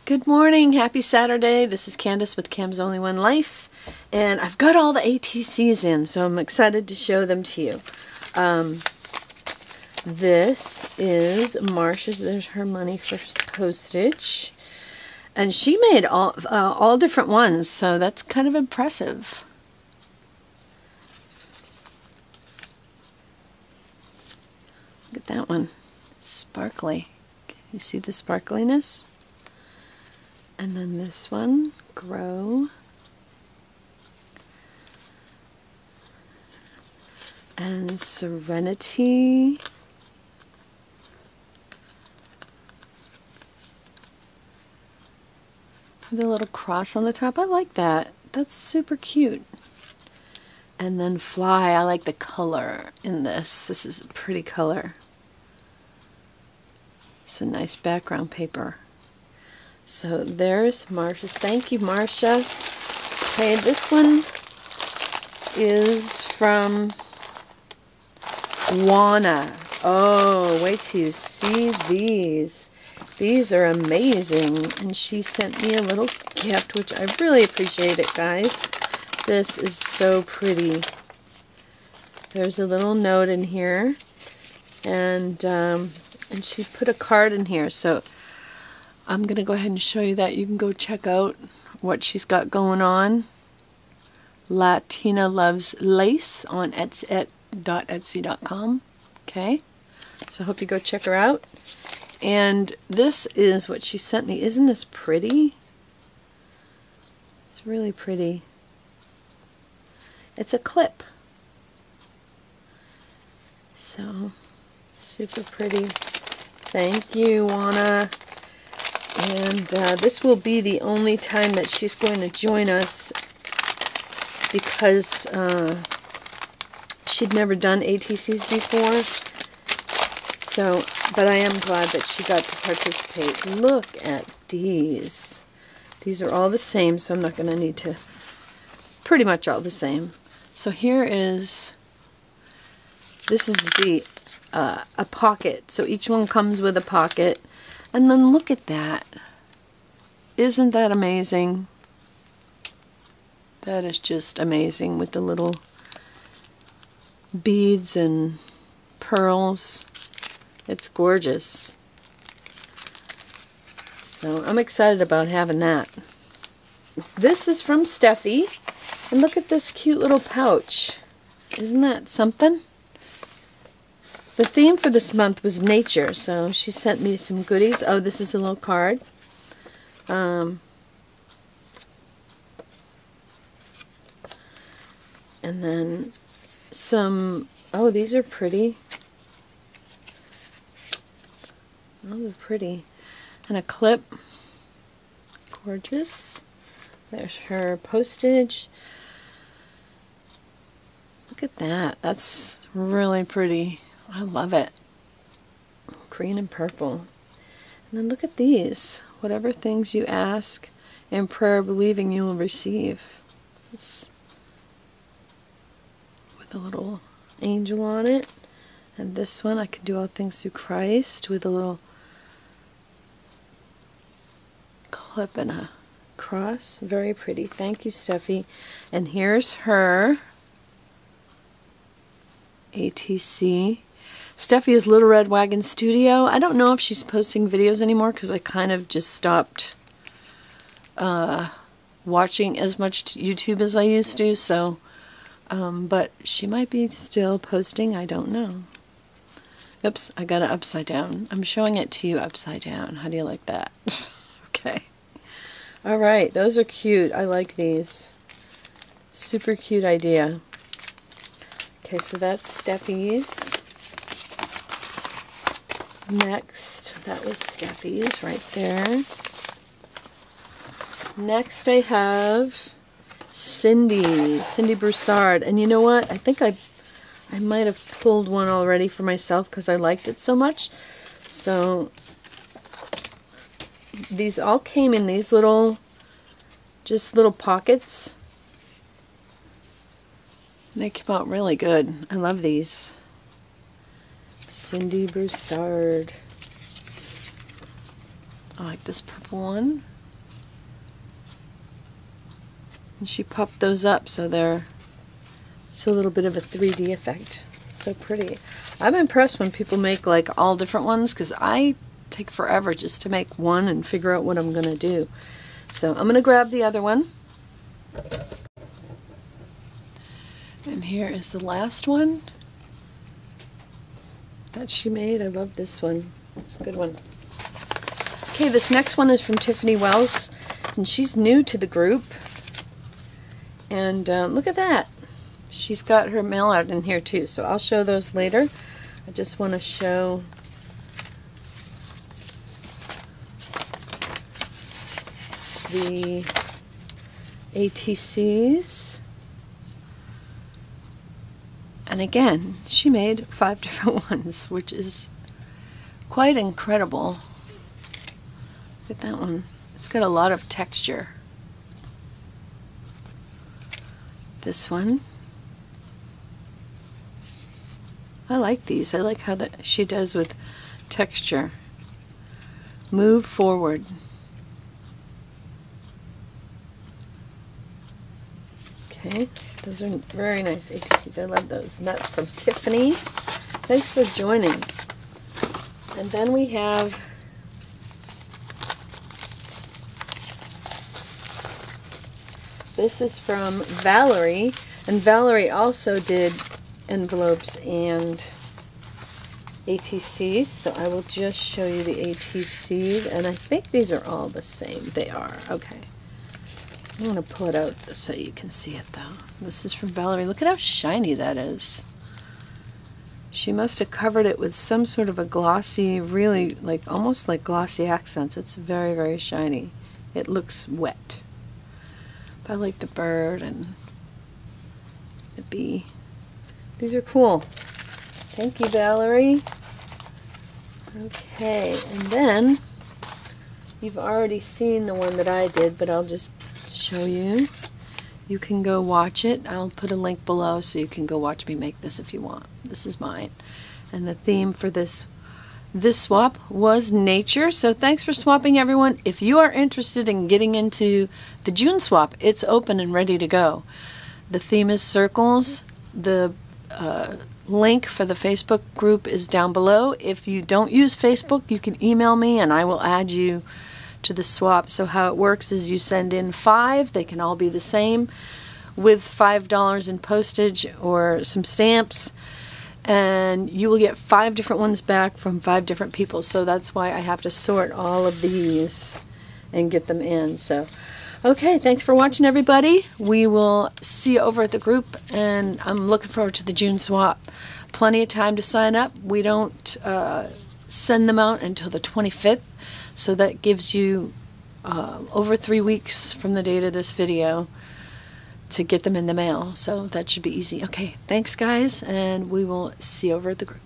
Good morning, happy Saturday. This is Candace with Cam's Only One Life, and I've got all the ATCs in, so I'm excited to show them to you. This is Marsha's. There's her money for postage, and she made all different ones, so that's kind of impressive. Look at that one, sparkly. Can you see the sparkliness? And then this one, Grow. And Serenity. With a little cross on the top. I like that. That's super cute. And then Fly. I like the color in this. This is a pretty color. It's a nice background paper. So there's Marsha's. Thank you, Marsha. Okay, this one is from Juana. Oh, wait till you see these. These are amazing. And she sent me a little gift, which I really appreciate it, guys. This is so pretty. There's a little note in here. And she put a card in here, so I'm going to go ahead and show you that. You can go check out what she's got going on. Latina Loves Lace on etsy.etsy.com. Okay, so I hope you go check her out. And this is what she sent me. Isn't this pretty? It's really pretty. It's a clip. So, super pretty. Thank you, Juana. And this will be the only time that she's going to join us because she'd never done ATCs before. So, but I am glad that she got to participate. Look at these. These are all the same, so I'm not going to need to, pretty much all the same. So here is, this is a pocket. So each one comes with a pocket. And then look at that. Isn't that amazing? That is just amazing with the little beads and pearls. It's gorgeous. So I'm excited about having that. This is from Steffi. And look at this cute little pouch. Isn't that something? The theme for this month was nature, so she sent me some goodies. Oh, this is a little card. And then some, oh, these are pretty. Oh, they're pretty. And a clip. Gorgeous. There's her postage. Look at that. That's really pretty. I love it. Green and purple. And then look at these. Whatever things you ask in prayer, believing you will receive. It's with a little angel on it. And this one, I can do all things through Christ, with a little clip and a cross. Very pretty. Thank you, Steffi. And here's her ATC. Steffi is Little Red Wagon Studio. I don't know if she's posting videos anymore because I kind of just stopped watching as much YouTube as I used to. So, but she might be still posting. I don't know. Oops, I got it upside down. I'm showing it to you upside down. How do you like that? Okay. All right, those are cute. I like these. Super cute idea. Okay, so that's Steffi's. Next, that was Steffi's right there. Next I have Cindy Broussard. And you know what? I think I might have pulled one already for myself because I liked it so much. So these all came in these little, just little pockets. They came out really good. I love these. Cindy Broussard. I like this purple one. And she popped those up so it's a little bit of a 3D effect. So pretty. I'm impressed when people make like all different ones, because I take forever just to make one and figure out what I'm going to do. So I'm going to grab the other one. And here is the last one that she made. I love this one. It's a good one. Okay, this next one is from Tiffany Wells, and she's new to the group. And look at that. She's got her mail art in here too, so I'll show those later. I just want to show the ATCs. And again, she made 5 different ones, which is quite incredible. Look at that one. It's got a lot of texture. This one. I like these. I like how she does with texture. Move forward. Okay, those are very nice ATCs. I love those. And that's from Tiffany. Thanks for joining. And then we have this is from Valerie, and Valerie also did envelopes and ATCs, so I will just show you the ATCs, and I think these are all the same. They are. Okay. I'm going to pull it out so you can see it though. This is from Valerie. Look at how shiny that is. She must have covered it with some sort of a glossy, really like almost like glossy accents. It's very, very shiny. It looks wet. But I like the bird and the bee. These are cool. Thank you, Valerie. Okay, and then you've already seen the one that I did, but I'll just show you. You can go watch it. I'll put a link below so you can go watch me make this if you want. This is mine. And the theme for this swap was nature. So thanks for swapping, everyone. If you are interested in getting into the June swap, it's open and ready to go. The theme is circles. The link for the Facebook group is down below. If you don't use Facebook, you can email me and I will add you to the swap. So how it works is you send in 5, they can all be the same, with $5 in postage or some stamps, and you will get 5 different ones back from 5 different people. So that's why I have to sort all of these and get them in. So okay, thanks for watching, everybody. We will see you over at the group, and I'm looking forward to the June swap. Plenty of time to sign up. We don't send them out until the 25th, so that gives you over 3 weeks from the date of this video to get them in the mail. So that should be easy. Okay, thanks guys, and we will see you over at the group.